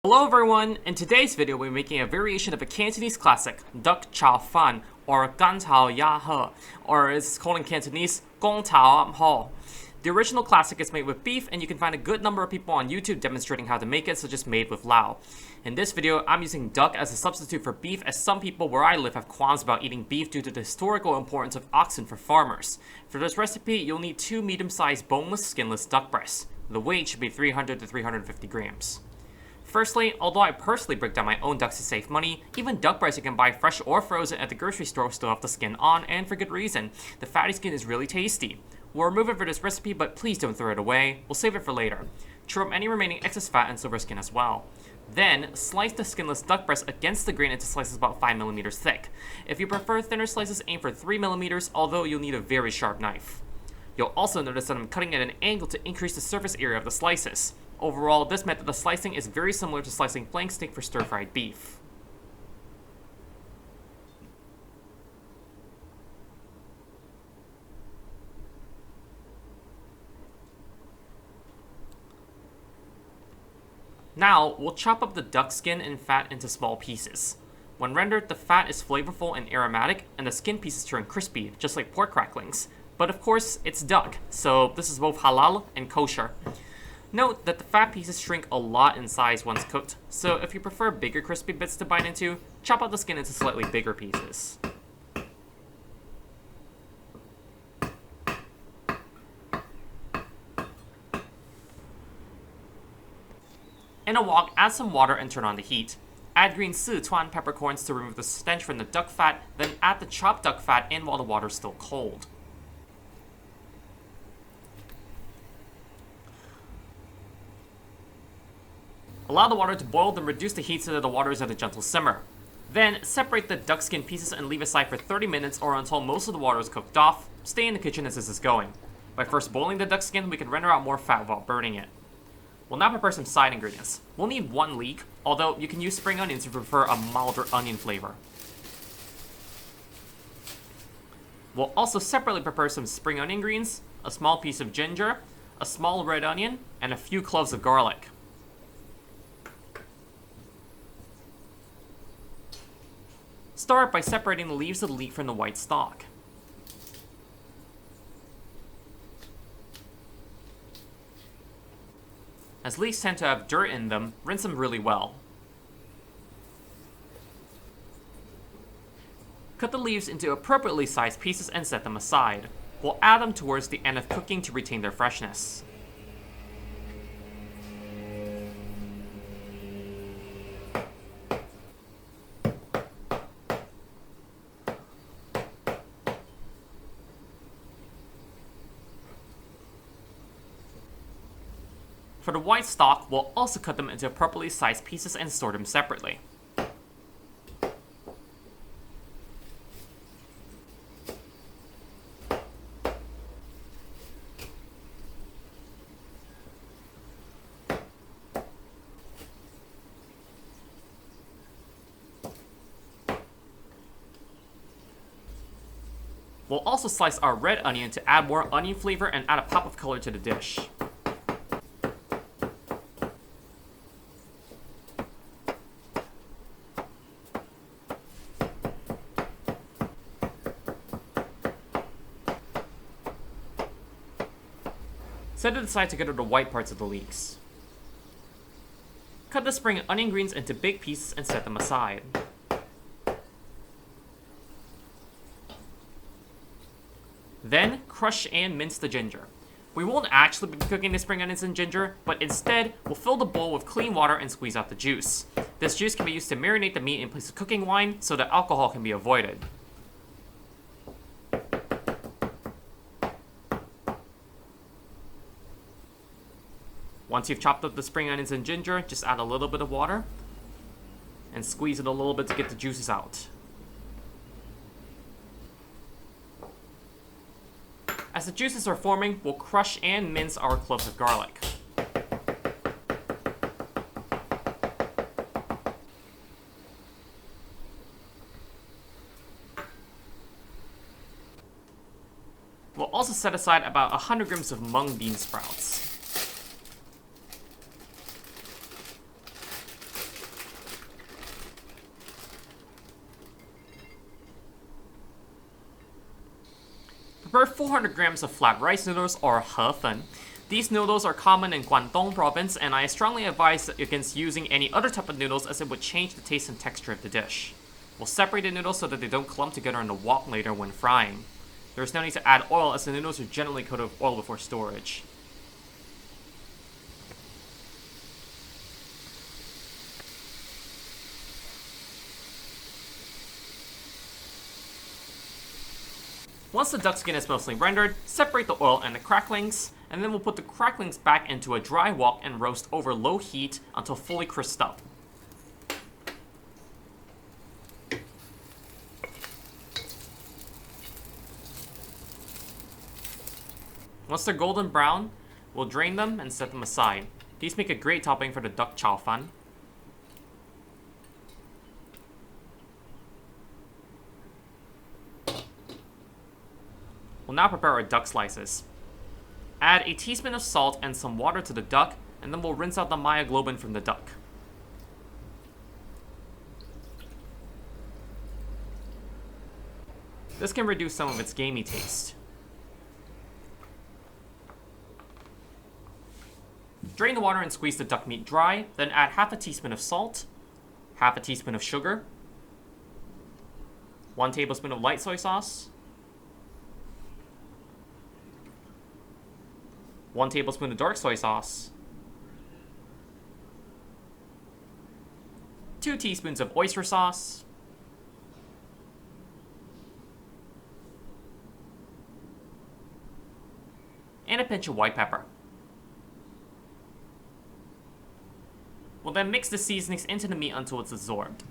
Hello everyone! In today's video, we're making a variation of a Cantonese classic, duck Chow Fun, or gan炒鸭河, or as it's called in Cantonese, gong tao ho. The original classic is made with beef, and you can find a good number of people on YouTube demonstrating how to make it, such as made with lao. In this video, I'm using duck as a substitute for beef, as some people where I live have qualms about eating beef due to the historical importance of oxen for farmers. For this recipe, you'll need 2 medium-sized boneless, skinless duck breasts. The weight should be 300 to 350 grams. Firstly, although I personally break down my own ducks to save money, even duck breasts you can buy fresh or frozen at the grocery store will still have the skin on, and for good reason. The fatty skin is really tasty. We'll remove it for this recipe, but please don't throw it away. We'll save it for later. Trim up any remaining excess fat and silver skin as well. Then, slice the skinless duck breast against the grain into slices about 5mm thick. If you prefer thinner slices, aim for 3mm, although you'll need a very sharp knife. You'll also notice that I'm cutting at an angle to increase the surface area of the slices. Overall, this method of slicing is very similar to slicing flank steak for stir-fried beef. Now, we'll chop up the duck skin and fat into small pieces. When rendered, the fat is flavorful and aromatic, and the skin pieces turn crispy, just like pork cracklings. But of course, it's duck, so this is both halal and kosher. Note that the fat pieces shrink a lot in size once cooked, so if you prefer bigger crispy bits to bite into, chop out the skin into slightly bigger pieces. In a wok, add some water and turn on the heat. Add green Sichuan peppercorns to remove the stench from the duck fat, then add the chopped duck fat in while the water is still cold. Allow the water to boil, then reduce the heat so that the water is at a gentle simmer. Then, separate the duck skin pieces and leave aside for 30 minutes or until most of the water is cooked off. Stay in the kitchen as this is going. By first boiling the duck skin, we can render out more fat without burning it. We'll now prepare some side ingredients. We'll need 1 leek, although you can use spring onions if you prefer a milder onion flavor. We'll also separately prepare some spring onion greens, a small piece of ginger, a small red onion, and a few cloves of garlic. Start by separating the leaves of the leek from the white stalk. As leeks tend to have dirt in them, rinse them really well. Cut the leaves into appropriately sized pieces and set them aside. We'll add them towards the end of cooking to retain their freshness. For the white stock, we'll also cut them into appropriately sized pieces and store them separately. We'll also slice our red onion to add more onion flavor and add a pop of color to the dish. Set it aside to get rid of the white parts of the leeks. Cut the spring onion greens into big pieces and set them aside. Then, crush and mince the ginger. We won't actually be cooking the spring onions and ginger, but instead, we'll fill the bowl with clean water and squeeze out the juice. This juice can be used to marinate the meat in place of cooking wine, so that alcohol can be avoided. Once you've chopped up the spring onions and ginger, just add a little bit of water and squeeze it a little bit to get the juices out. As the juices are forming, we'll crush and mince our cloves of garlic. We'll also set aside about 100 grams of mung bean sprouts. Prepare 400 grams of flat rice noodles or He Fun. These noodles are common in Guangdong province, and I strongly advise against using any other type of noodles as it would change the taste and texture of the dish. We'll separate the noodles so that they don't clump together in the wok later when frying. There is no need to add oil as the noodles are generally coated with oil before storage. Once the duck skin is mostly rendered, separate the oil and the cracklings, and then we'll put the cracklings back into a dry wok and roast over low heat until fully crisped up. Once they're golden brown, we'll drain them and set them aside. These make a great topping for the duck Chow Fun. We'll now prepare our duck slices. Add a teaspoon of salt and some water to the duck, and then we'll rinse out the myoglobin from the duck. This can reduce some of its gamey taste. Drain the water and squeeze the duck meat dry, then add half a teaspoon of salt, half a teaspoon of sugar, 1 tablespoon of light soy sauce, 1 tablespoon of dark soy sauce, 2 teaspoons of oyster sauce, and a pinch of white pepper. We'll then mix the seasonings into the meat until it's absorbed.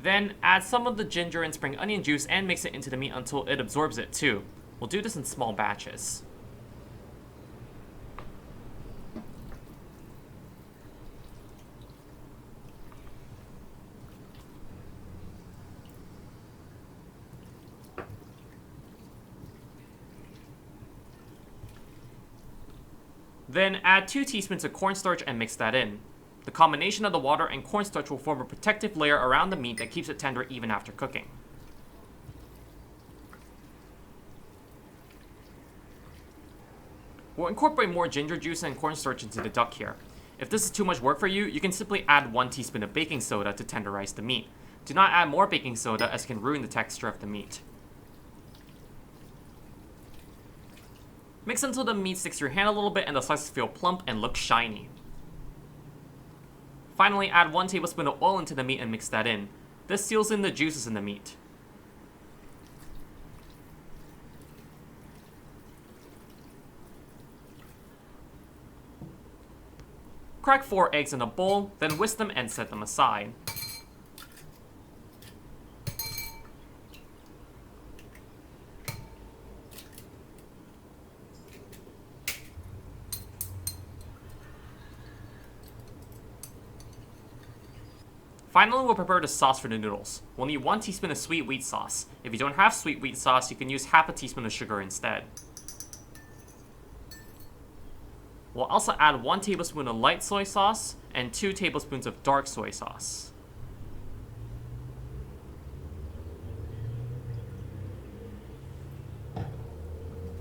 Then add some of the ginger and spring onion juice and mix it into the meat until it absorbs it too. We'll do this in small batches. Then add 2 teaspoons of cornstarch and mix that in. The combination of the water and cornstarch will form a protective layer around the meat that keeps it tender even after cooking. We'll incorporate more ginger juice and cornstarch into the duck here. If this is too much work for you, you can simply add 1 teaspoon of baking soda to tenderize the meat. Do not add more baking soda as it can ruin the texture of the meat. Mix until the meat sticks to your hand a little bit and the slices feel plump and look shiny. Finally, add 1 tablespoon of oil into the meat and mix that in. This seals in the juices in the meat. Crack 4 eggs in a bowl, then whisk them and set them aside. Finally, we'll prepare the sauce for the noodles. We'll need 1 teaspoon of sweet wheat sauce. If you don't have sweet wheat sauce, you can use half a teaspoon of sugar instead. We'll also add 1 tablespoon of light soy sauce and 2 tablespoons of dark soy sauce.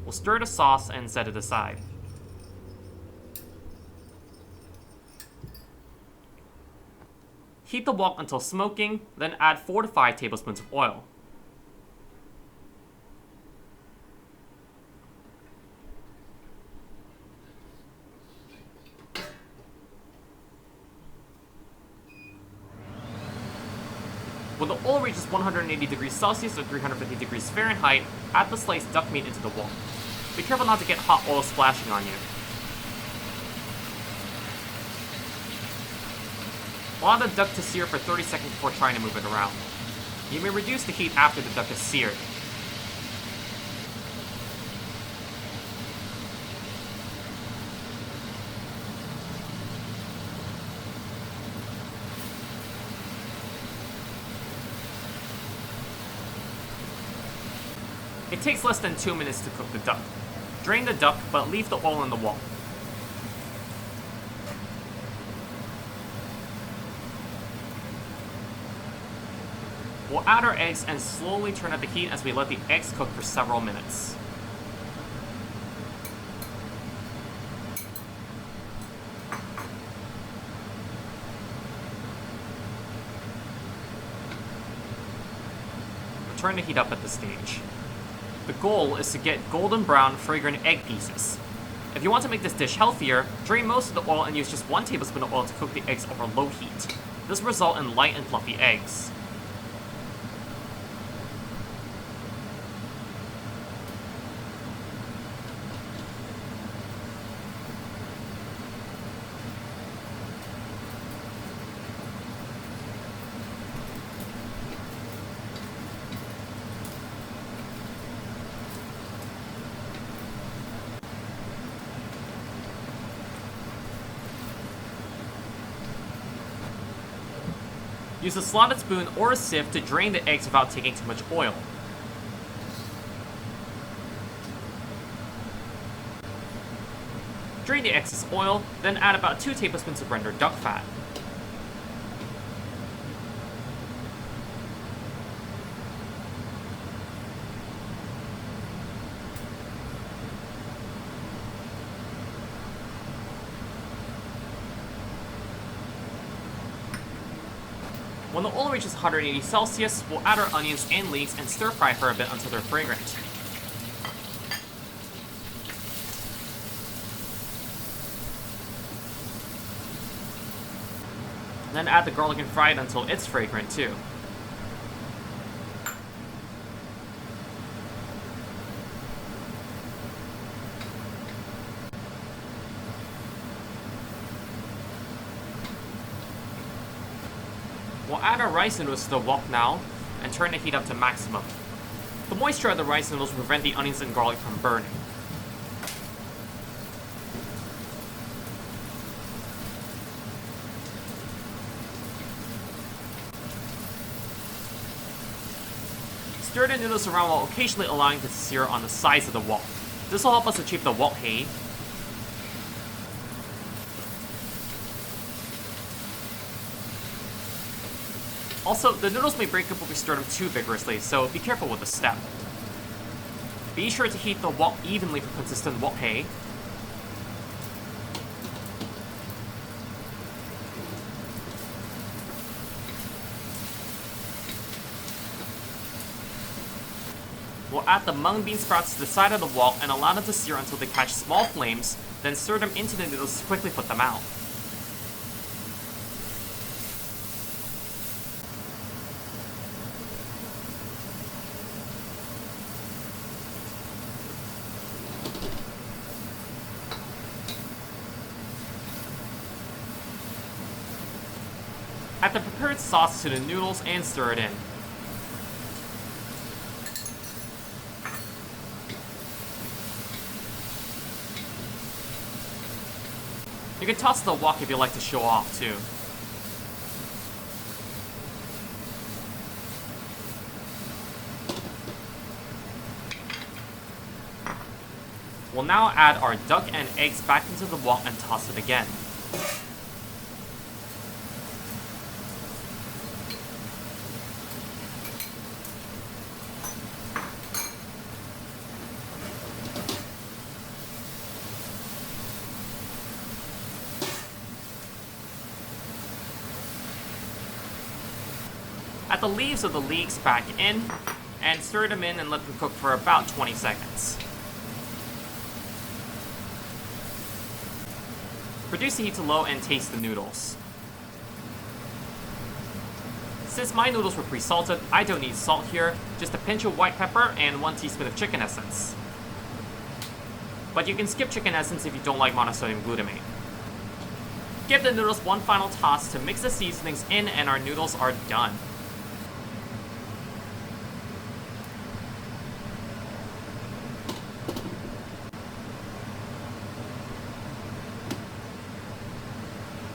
We'll stir the sauce and set it aside. Heat the wok until smoking, then add 4 to 5 tablespoons of oil. When the oil reaches 180 degrees Celsius or 350 degrees Fahrenheit, add the sliced duck meat into the wok. Be careful not to get hot oil splashing on you. Allow the duck to sear for 30 seconds before trying to move it around. You may reduce the heat after the duck is seared. It takes less than 2 minutes to cook the duck. Drain the duck, but leave the oil in the wok. We'll We'll add our eggs and slowly turn up the heat as we let the eggs cook for several minutes. Turn the heat up at this stage. The goal is to get golden brown, fragrant egg pieces. If you want to make this dish healthier, drain most of the oil and use just 1 tablespoon of oil to cook the eggs over low heat. This will result in light and fluffy eggs. Use a slotted spoon or a sieve to drain the eggs without taking too much oil. Drain the excess oil, then add about 2 tablespoons of rendered duck fat. When the oil reaches 180 Celsius, we'll add our onions and leeks and stir fry for a bit until they're fragrant. Then add the garlic and fry it until it's fragrant too. We'll add our rice noodles to the wok now, and turn the heat up to maximum. The moisture of the rice noodles will prevent the onions and garlic from burning. Stir the noodles around while occasionally allowing it to sear on the sides of the wok. This will help us achieve the wok hei. Also, the noodles may break up if we stir them too vigorously, so be careful with this step. Be sure to heat the wok evenly for consistent wok hei. We'll add the mung bean sprouts to the side of the wok and allow them to sear until they catch small flames, then stir them into the noodles to quickly put them out. Add the prepared sauce to the noodles and stir it in. You can toss the wok if you like to show off too. We'll now add our duck and eggs back into the wok and toss it again. Add the leaves of the leeks back in, and stir them in and let them cook for about 20 seconds. Reduce the heat to low and taste the noodles. Since my noodles were pre-salted, I don't need salt here, just a pinch of white pepper and 1 teaspoon of chicken essence. But you can skip chicken essence if you don't like monosodium glutamate. Give the noodles one final toss to mix the seasonings in and our noodles are done.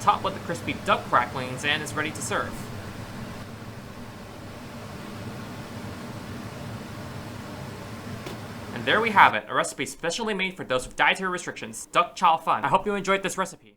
Top with the crispy duck cracklings and it's ready to serve. And there we have it, a recipe specially made for those with dietary restrictions, duck chow fun. I hope you enjoyed this recipe.